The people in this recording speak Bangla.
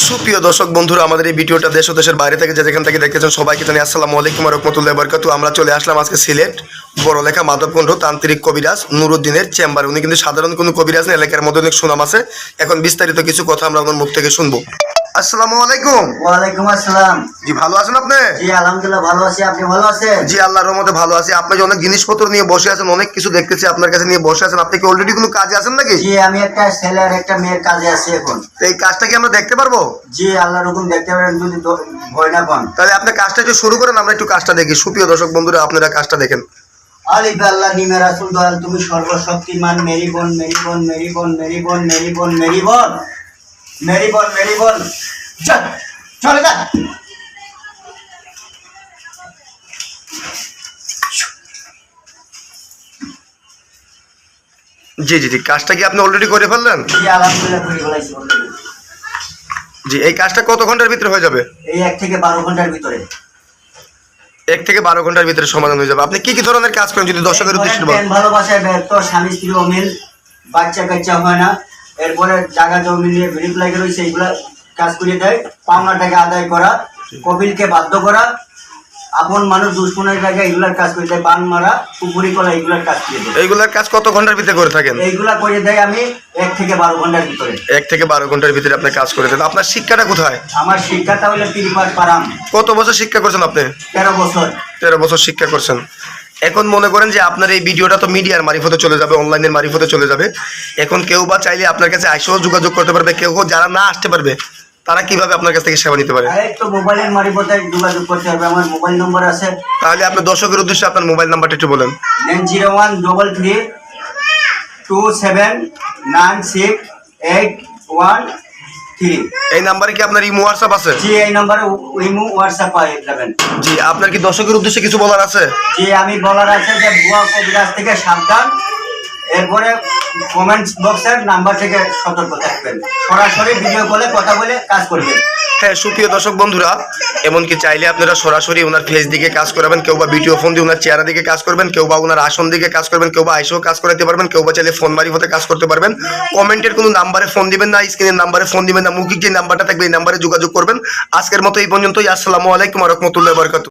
সুপ্রিয় দর্শক বন্ধুরা, আমাদের এই ভিডিওটা দেশ ও দেশের বাইরে থেকে যেখান থেকে দেখতেছেন সবাইকে জানাই আসসালামু আলাইকুম ওয়া রাহমাতুল্লাহি ওয়া বারাকাতুহু। আমরা চলে আসলাম আজকে সিলেট বড়লেখা মাধবকুণ্ড তান্ত্রিক কবিরাজ নুরুদ্দিনের চেম্বারে। উনি কিন্তু সাধারণ কোনো কবিরাজ না, এলাকার মধ্যে অনেক সুনাম আছে। এখন বিস্তারিত কিছু কথা আমরা ওনার মুখ থেকে শুনবো। আসসালামু আলাইকুম। ওয়ালাইকুম আসসালাম। জি, ভালো আছেন আপনি? জি আলহামদুলিল্লাহ ভালো আছি, আপনি ভালো আছেন? জি, আল্লাহর রহমতে ভালো আছি। আপনি যে অনেক জিনিসপত্র নিয়ে বসে আছেন, অনেক কিছু দেখতেছি আপনার কাছে নিয়ে বসে আছেন। আপনি কি অলরেডি কোনো কাজে আছেন নাকি? জি আমি একটা ছেলে আর একটা মেয়ের কাজে আছি এখন। তো এই কাজটা কি আমরা দেখতে পারবো? জি আল্লাহর হুকুম দেখতে পারেন, যদি ভয় না পান। তাহলে আপনি কাজটা একটু শুরু করেন, আমরা একটু কাজটা দেখি। সুপ্রিয় দর্শক বন্ধুরা, আপনারা কাজটা দেখেন। আলিফ আল্লাহ নিমে রাসূল দয়াল, তুমি সর্বশক্তিমান। মেরি বোন মেরি বোন মেরি বোন মেরি বোন মেরি বোন মেরি বোন মেরি বোন মেরি বোন চল চলে যা। জি জি জি, কাজটা কি আপনি অলরেডি করে ফেললেন? জি আলহামদুলিল্লাহ করে ফেলাইছি already। জি, এই কাজটা কত ঘন্টার ভিতরে হয়ে যাবে? এই 1 থেকে 12 ঘন্টার ভিতরে। 1 থেকে 12 ঘন্টার ভিতরে সমাধান হয়ে যাবে। আপনি কি কি ধরনের কাজ করেন যদি দর্শকের উদ্দেশ্যে বলেন? প্রেম ভালোবাসায় ব্যর্থ, স্বামী স্ত্রী অমিল, বাচ্চা কাচ্চা হয় না, এরপরে জায়গা জমি নিয়ে ভিড়ি লাগে রয়েছে, এইগুলা কাজ করিয়ে দেয়। পাওনা টাকা আদায় করা, কপিলকে বাধ্য করা, আপন মানুষ দুশ্মনের জায়গায় এগুলার কাজ করে দেয়। বান মারা, পুকুরি করা, এগুলার কাজ করে দেয়। এইগুলার কাজ কত ঘন্টার ভিতরে করে থাকেন? এইগুলা করে দেয় আমি 1 থেকে 12 ঘন্টার ভিতরে। 1 থেকে 12 ঘন্টার ভিতরে আপনি কাজ করে দেন। আপনার শিক্ষাটা কোথায়? আমার শিক্ষাটা হলো তিরপাট পারাম। কত বছর শিক্ষা করছেন আপনি? 13 বছর। 13 বছর শিক্ষা করছেন। এখন মনে করেন যে আপনার এই ভিডিওটা তো মিডিয়ার মারিফতে চলে যাবে, অনলাইনের মারিফতে চলে যাবে। এখন কেউ বা চাইলে আপনার কাছে আইসেও যোগাযোগ করতে পারবে, কেউ যারা না আসতে পারবে তারা কিভাবে আপনার কাছ থেকে সেবা নিতে পারে? আর একটু মোবাইলের মারিফতে যোগাযোগ করতে হবে। আমার মোবাইল নম্বর আছে। তাহলে আপনার দর্শকের উদ্দেশ্যে আপনার মোবাইল নাম্বারটা একটু বলেন। 913327968113। এই নাম্বারে কি আপনার ইমো হোয়াটসঅ্যাপ আছে? জি এই নম্বরে ইমো হোয়াটসঅ্যাপ পাই যাবেন। জি, আপনার কি দর্শকের উদ্দেশ্যে কিছু বলার আছে? জি আমি বলার আছে যে ভুয়া কবিরাজ থেকে সাবধান, এরপরে কমেন্টস বক্সের নাম্বার থেকে সতর্ক থাকবেন। সরাসরি ভিডিও কলে কথা বলে কাজ করবেন। হ্যাঁ, সুপ্রিয় দর্শক বন্ধুরা, এমনকি চাইলে আপনারা সরাসরি ওনার ফেস দিকে কাজ করাবেন, কেউ বা ভিডিও ফোন দিয়ে ওনার চেহারা দিকে কাজ করবেন, কেউ বা ওনার আসন দিকে কাজ করবেন, কেউ বা আইসেও কাজ করাতে পারবেন, কেউ বা চাইলে ফোন মারিফতে কাজ করতে পারবেন। কমেন্টের কোনো নাম্বারে ফোন দিবেন না, স্ক্রিনের নাম্বারে ফোন দিবেন না, মুখিক যে নাম্বারটা থাকবে এই নাম্বারে যোগাযোগ করবেন। আজকের মতো এই পর্যন্তই। আসসালামু আলাইকুম ওয়া রাহমাতুল্লাহি ওয়া বারাকাতুহু।